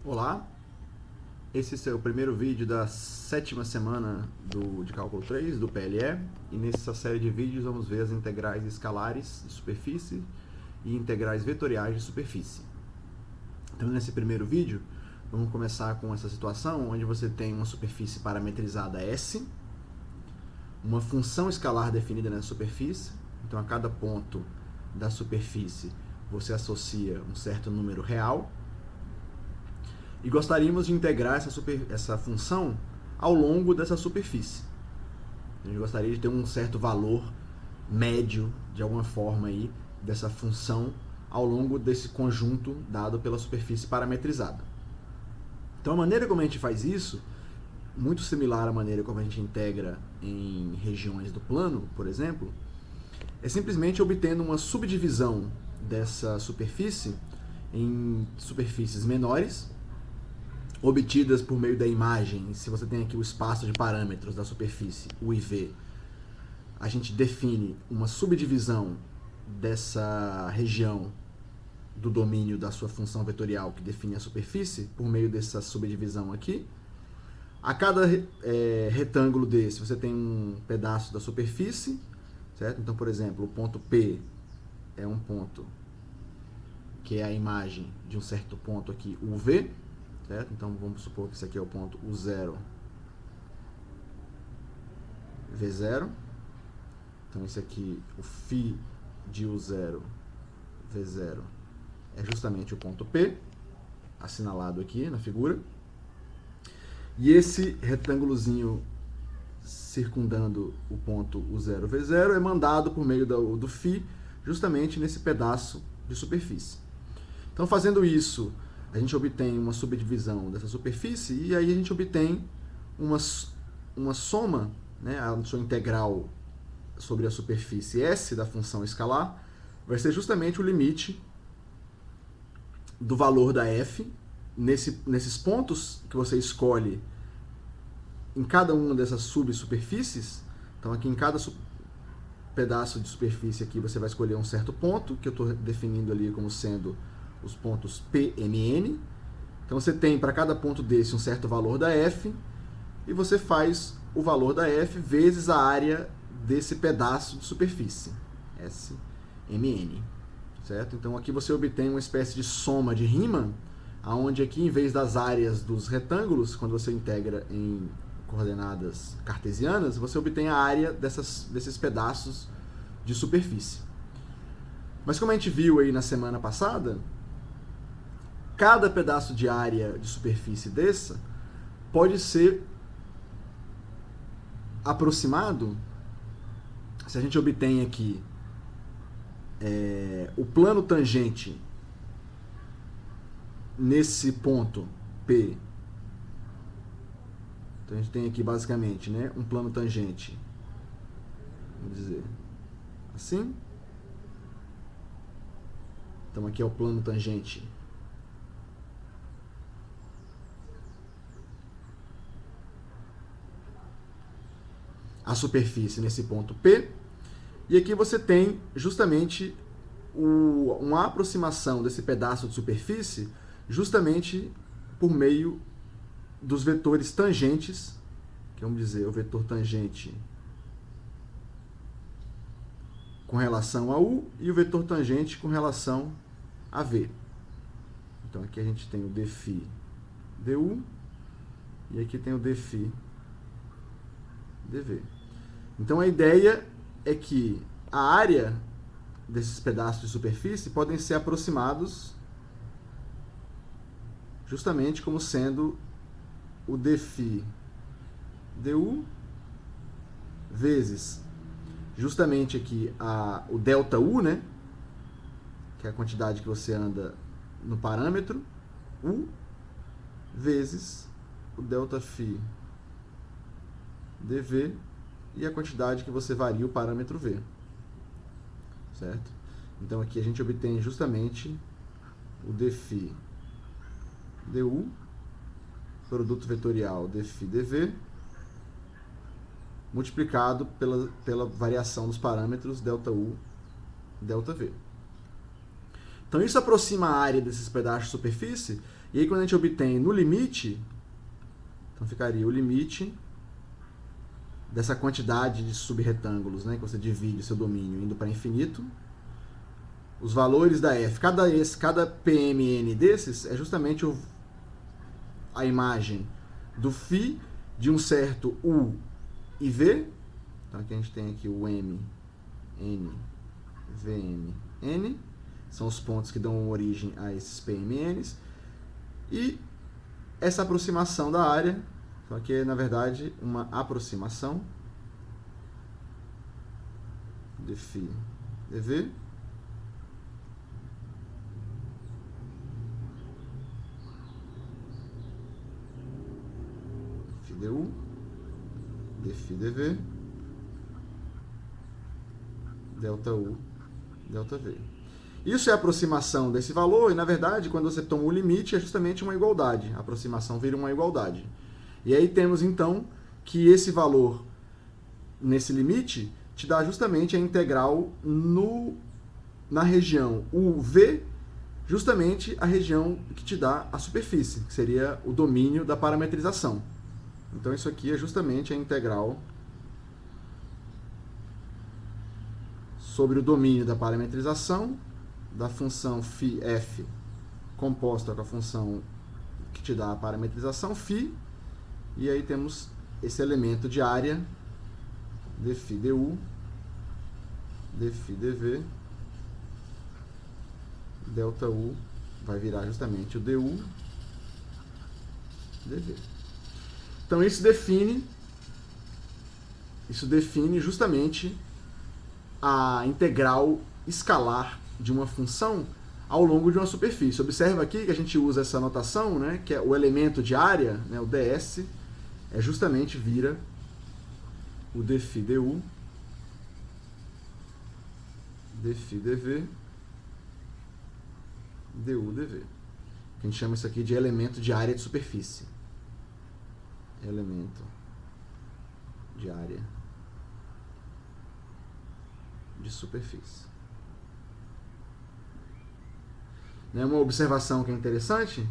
Olá, esse é o primeiro vídeo da sétima semana de Cálculo 3, do PLE, e nessa série de vídeos vamos ver as integrais escalares de superfície e integrais vetoriais de superfície. Então nesse primeiro vídeo, vamos começar com essa situação onde você tem uma superfície parametrizada S, uma função escalar definida nessa superfície, então a cada ponto da superfície você associa um certo número real, e gostaríamos de integrar essa função ao longo dessa superfície. A gente gostaria de ter um certo valor médio, de alguma forma, aí, dessa função ao longo desse conjunto dado pela superfície parametrizada. Então a maneira como a gente faz isso, muito similar à maneira como a gente integra em regiões do plano, por exemplo, é simplesmente obtendo uma subdivisão dessa superfície em superfícies menores, obtidas por meio da imagem. Se você tem aqui o espaço de parâmetros da superfície, u e v, a gente define uma subdivisão dessa região do domínio da sua função vetorial que define a superfície por meio dessa subdivisão aqui. A cada retângulo desse, você tem um pedaço da superfície, certo? Então, por exemplo, o ponto P é um ponto que é a imagem de um certo ponto aqui, UV, certo? Então, vamos supor que esse aqui é o ponto U0, V0. Então, esse aqui, o φ de U0, V0, é justamente o ponto P, assinalado aqui na figura. E esse retângulozinho circundando o ponto U0, V0 é mandado por meio do φ justamente nesse pedaço de superfície. Então, fazendo isso, a gente obtém uma subdivisão dessa superfície e aí a gente obtém uma soma, né, a sua integral sobre a superfície S da função escalar vai ser justamente o limite do valor da f nesses pontos que você escolhe em cada uma dessas subsuperfícies. Então aqui em cada pedaço de superfície aqui você vai escolher um certo ponto, que eu estou definindo ali como sendo os pontos P, M, N. Então você tem para cada ponto desse um certo valor da f, e você faz o valor da f vezes a área desse pedaço de superfície, S, M, N. Certo? Então aqui você obtém uma espécie de soma de Riemann, onde aqui em vez das áreas dos retângulos, quando você integra em coordenadas cartesianas, você obtém a área desses pedaços de superfície. Mas como a gente viu aí na semana passada, cada pedaço de área de superfície dessa pode ser aproximado, se a gente obtém aqui o plano tangente nesse ponto P. Então a gente tem aqui basicamente, né, um plano tangente, vamos dizer assim. Então aqui é o plano tangente a superfície nesse ponto P. E aqui você tem justamente uma aproximação desse pedaço de superfície justamente por meio dos vetores tangentes, que vamos dizer o vetor tangente com relação a U e o vetor tangente com relação a V. Então aqui a gente tem o dφ du e aqui tem o dφ dv. Então a ideia é que a área desses pedaços de superfície podem ser aproximados justamente como sendo o dφ du vezes justamente aqui o ΔU, né, que é a quantidade que você anda no parâmetro, U, vezes o Δφ dv e a quantidade que você varia o parâmetro v. Certo? Então aqui a gente obtém justamente o dφ du, produto vetorial dφ dv, multiplicado pela variação dos parâmetros ΔU, ΔV. Então isso aproxima a área desses pedaços de superfície, e aí quando a gente obtém no limite, então ficaria o limite dessa quantidade de subretângulos, né, que você divide seu domínio indo para infinito, os valores da f, cada PMN desses é justamente a imagem do φ de um certo U e V. Então aqui a gente tem aqui o M, N, VM, N. São os pontos que dão origem a esses PMNs. E essa aproximação da área, então aqui é na verdade uma aproximação de φ dV du, dφ dV, delta U, delta V. Isso é a aproximação desse valor, e na verdade, quando você toma o limite, é justamente uma igualdade. A aproximação vira uma igualdade. E aí temos então que esse valor nesse limite te dá justamente a integral na região UV, justamente a região que te dá a superfície, que seria o domínio da parametrização. Então isso aqui é justamente a integral sobre o domínio da parametrização da função φf composta com a função que te dá a parametrização φ, e aí temos esse elemento de área dφ du, dφ dv, delta U vai virar justamente o du dv. Então isso define justamente a integral escalar de uma função ao longo de uma superfície. Observa aqui que a gente usa essa notação, né, que é o elemento de área, né, o ds, justamente vira o dφ du, dφ dv, du dv. A gente chama isso aqui de elemento de área de superfície. Elemento de área de superfície. Uma observação que é interessante,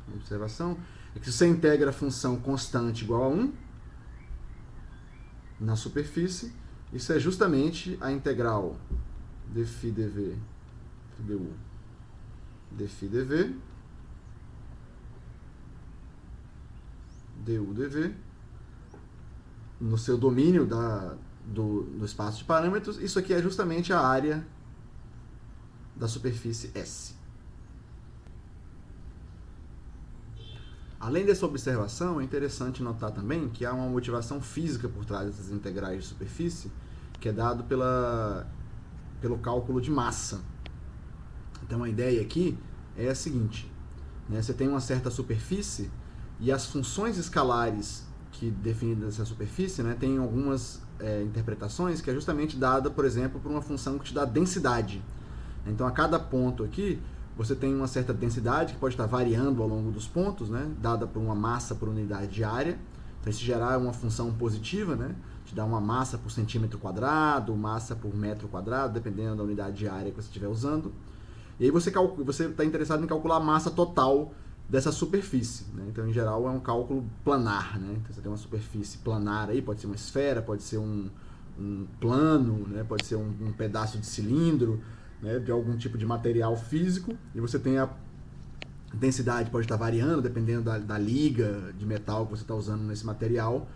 uma observação é que se você integra a função constante igual a 1 na superfície, isso é justamente a integral dφ dv du, dφ dv, du dv, no seu domínio do espaço de parâmetros. Isso aqui é justamente a área da superfície S. Além dessa observação, é interessante notar também que há uma motivação física por trás dessas integrais de superfície, que é dado pelo cálculo de massa. Então a ideia aqui é a seguinte, né? Você tem uma certa superfície e as funções escalares que definem essa superfície, né, tem algumas interpretações que é justamente dada, por exemplo, por uma função que te dá densidade. Então a cada ponto aqui você tem uma certa densidade que pode estar variando ao longo dos pontos, né, dada por uma massa por unidade de área. Então se gerar uma função positiva, né, te dá uma massa por centímetro quadrado, massa por metro quadrado, dependendo da unidade de área que você estiver usando. E aí você está interessado em calcular a massa total dessa superfície, né? Então, em geral, é um cálculo planar, né? Então, você tem uma superfície planar aí, pode ser uma esfera, pode ser um plano, né? Pode ser um pedaço de cilindro, né? De algum tipo de material físico, e você tem a densidade, pode estar variando, dependendo da liga de metal que você está usando nesse material.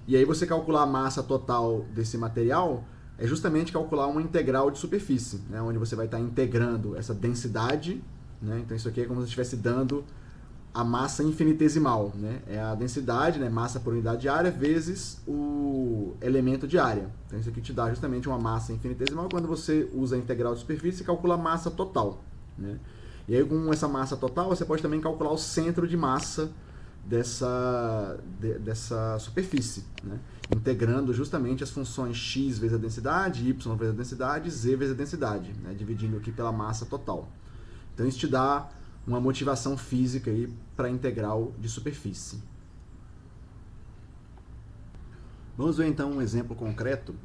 E aí você calcular a massa total desse material é justamente calcular uma integral de superfície, né? Onde você vai estar integrando essa densidade, né? Então, isso aqui é como se estivesse dando a massa infinitesimal, né? É a densidade, né? Massa por unidade de área, vezes o elemento de área. Então isso aqui te dá justamente uma massa infinitesimal. Quando você usa a integral de superfície, calcula a massa total, né? E aí com essa massa total, você pode também calcular o centro de massa dessa superfície, né? Integrando justamente as funções x vezes a densidade, y vezes a densidade, z vezes a densidade, né? Dividindo aqui pela massa total. Então isso te dá uma motivação física aí para a integral de superfície. Vamos ver então um exemplo concreto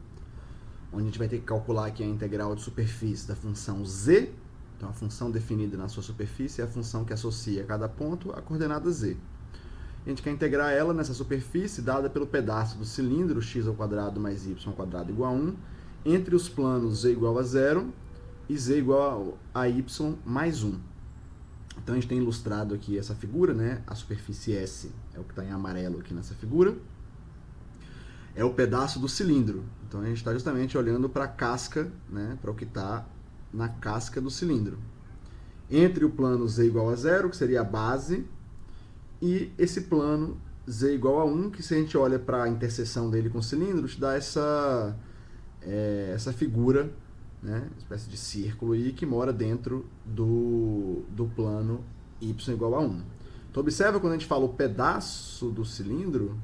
onde a gente vai ter que calcular aqui a integral de superfície da função z. Então, a função definida na sua superfície é a função que associa a cada ponto a coordenada z. A gente quer integrar ela nessa superfície dada pelo pedaço do cilindro x² mais y² igual a 1, entre os planos z igual a 0 e z igual a y mais 1. Então, a gente tem ilustrado aqui essa figura, né? A superfície S é o que está em amarelo aqui nessa figura. É o pedaço do cilindro. Então, a gente está justamente olhando para a casca, né? Para o que está na casca do cilindro. Entre o plano z igual a 0, que seria a base, e esse plano z igual a 1, que se a gente olha para a interseção dele com o cilindro, te dá essa figura, né? Uma espécie de círculo aí, que mora dentro do plano y igual a 1. Então, observa quando a gente fala o pedaço do cilindro,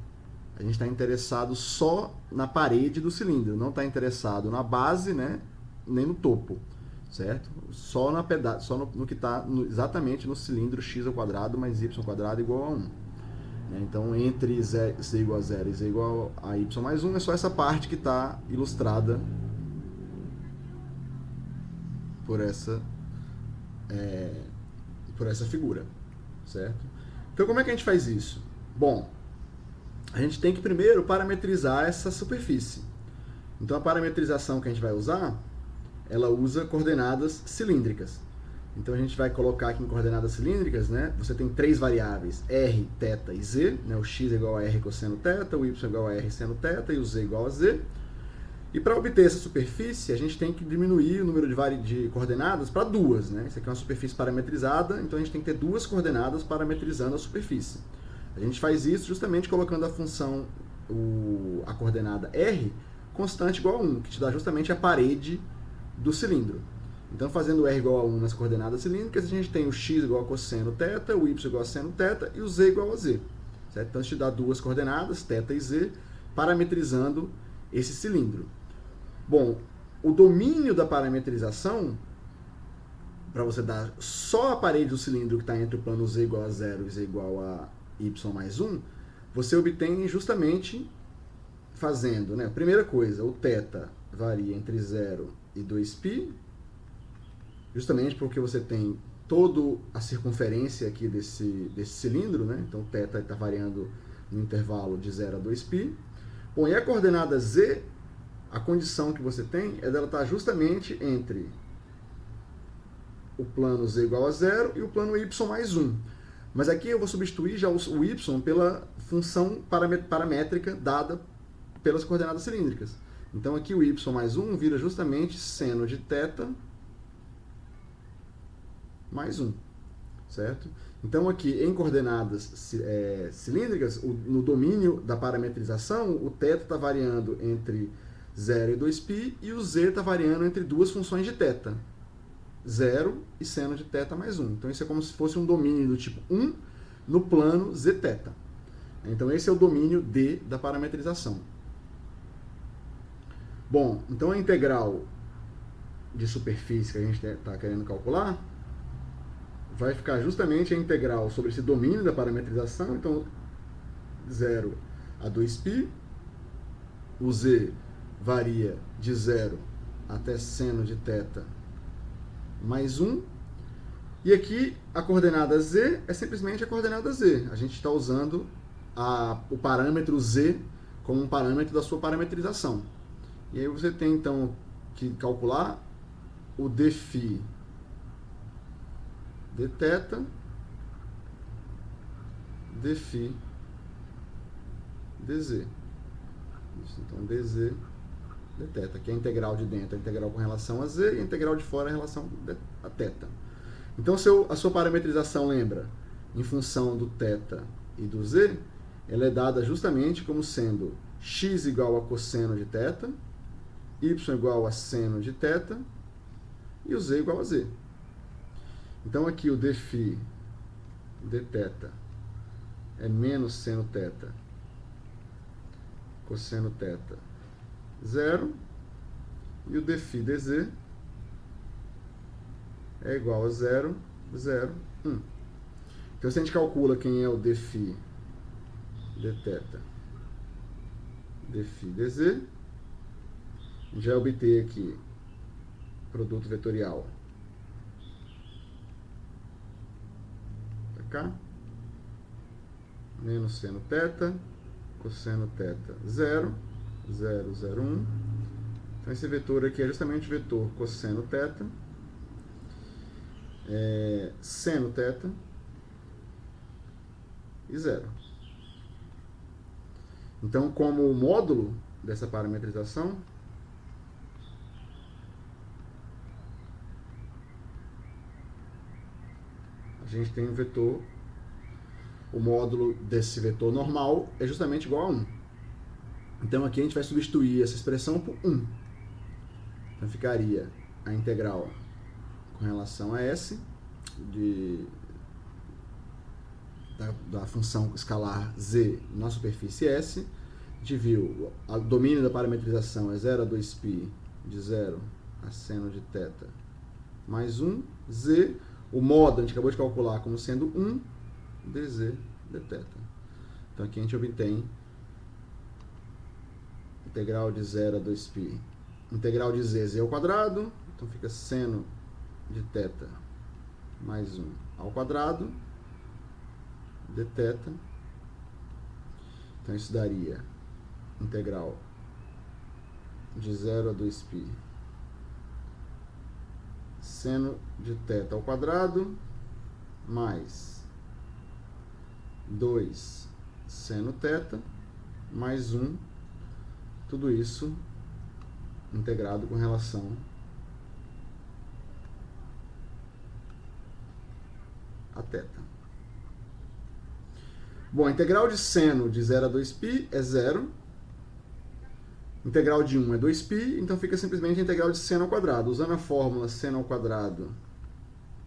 a gente está interessado só na parede do cilindro, não está interessado na base, né? Nem no topo, certo? Só no que está exatamente no cilindro x² mais y² igual a 1. Então, entre z igual a 0 e z igual a y mais 1, é só essa parte que está ilustrada por essa figura, certo? Então, como é que a gente faz isso? Bom, a gente tem que primeiro parametrizar essa superfície. Então, a parametrização que a gente vai usar, ela usa coordenadas cilíndricas. Então, a gente vai colocar aqui em coordenadas cilíndricas, né? Você tem três variáveis, r, θ e z, né? O x é igual a r cosseno θ, o y é igual a r seno θ e o z igual a z. E para obter essa superfície, a gente tem que diminuir o número de coordenadas para duas, né? Isso aqui é uma superfície parametrizada, então a gente tem que ter duas coordenadas parametrizando a superfície. A gente faz isso justamente colocando a função, a coordenada r, constante igual a 1, que te dá justamente a parede do cilindro. Então, fazendo r igual a 1 nas coordenadas cilíndricas, a gente tem o x igual a cosseno θ, o y igual a seno θ e o z igual a z. Certo? Então, isso te dá duas coordenadas, θ e z, parametrizando esse cilindro. Bom, o domínio da parametrização, para você dar só a parede do cilindro que está entre o plano z igual a 0 e z igual a y mais 1, você obtém justamente fazendo, né? Primeira coisa, o θ varia entre 0 e 2π, justamente porque você tem toda a circunferência aqui desse cilindro, né? Então, θ está variando no intervalo de 0 a 2π. Bom, e a coordenada z, a condição que você tem é dela estar justamente entre o plano z igual a 0 e o plano y mais 1. Mas aqui eu vou substituir já o y pela função paramétrica dada pelas coordenadas cilíndricas. Então, aqui o y mais 1 vira justamente seno de θ mais 1, certo? Então, aqui em coordenadas cilíndricas, no domínio da parametrização, o θ está variando entre 0 e 2π e o z está variando entre duas funções de θ, 0 e seno de θ mais 1. Então, isso é como se fosse um domínio do tipo 1 no plano zθ. Então, esse é o domínio D da parametrização. Bom, então a integral de superfície que a gente está querendo calcular vai ficar justamente a integral sobre esse domínio da parametrização. Então, 0 a 2π, o z varia de 0 até seno de θ mais 1, e aqui a coordenada z é simplesmente a coordenada z. A gente está usando o parâmetro z como um parâmetro da sua parametrização. E aí você tem, então, que calcular o dφ dθ, dφ dz. Então, dz dθ, que é a integral de dentro, a integral com relação a z, e a integral de fora em relação a θ. Então, a sua parametrização, lembra, em função do θ e do z, ela é dada justamente como sendo x igual a cosseno de θ, y igual a seno de θ e o z igual a z. Então, aqui o dφ dθ é menos seno θ, cosseno θ, 0, e o dφ dz é igual a 0, 0, 1. Então, se a gente calcula quem é o dφ dθ, dφ dz, Já obter aqui produto vetorial para cá, menos seno θ, cosseno θ 0, 0, 0, 1. Então esse vetor aqui é justamente o vetor cosseno θ, seno θ e 0. Então, como o módulo dessa parametrização, a gente tem um vetor, o módulo desse vetor normal é justamente igual a 1. Então aqui a gente vai substituir essa expressão por 1. Então ficaria a integral com relação a S da função escalar z na superfície S. A gente viu, o domínio da parametrização é 0 a 2π de 0 a seno de θ mais 1, z, o modo a gente acabou de calcular como sendo 1, dz dθ. Então aqui a gente obtém integral de 0 a 2π, integral de z ao quadrado, então fica seno de θ mais 1 ao quadrado, dθ. Então isso daria integral de 0 a 2π seno de θ ao quadrado mais 2 seno θ mais 1, tudo isso integrado com relação a θ. Bom, a integral de seno de 0 a 2π é 0. Integral de 1 é 2π, então fica simplesmente a integral de seno ao quadrado. Usando a fórmula seno ao quadrado,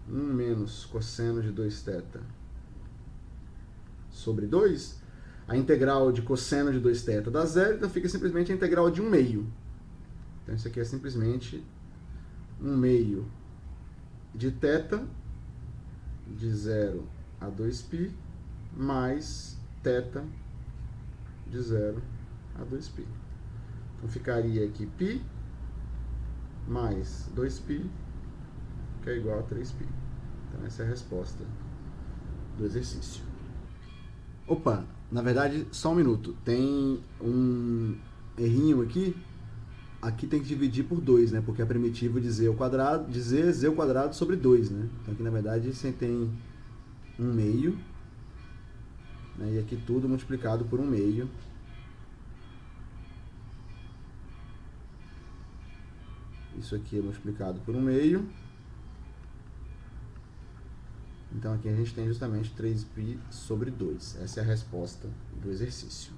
1 menos cosseno de 2θ sobre 2, a integral de cosseno de 2θ dá 0, então fica simplesmente a integral de 1 meio. Então isso aqui é simplesmente 1 meio de θ de 0 a 2π mais θ de 0 a 2π. Então ficaria aqui π mais 2π, que é igual a 3π. Então essa é a resposta do exercício. Opa, na verdade, só um minuto. Tem um errinho aqui. Aqui tem que dividir por 2, né? Porque é primitivo de z ao quadrado, de z ao quadrado sobre 2, né? Então aqui, na verdade, você tem 1 meio, né? E aqui tudo multiplicado por 1 meio. Isso aqui é multiplicado por 1 meio. Então aqui a gente tem justamente 3π sobre 2. Essa é a resposta do exercício.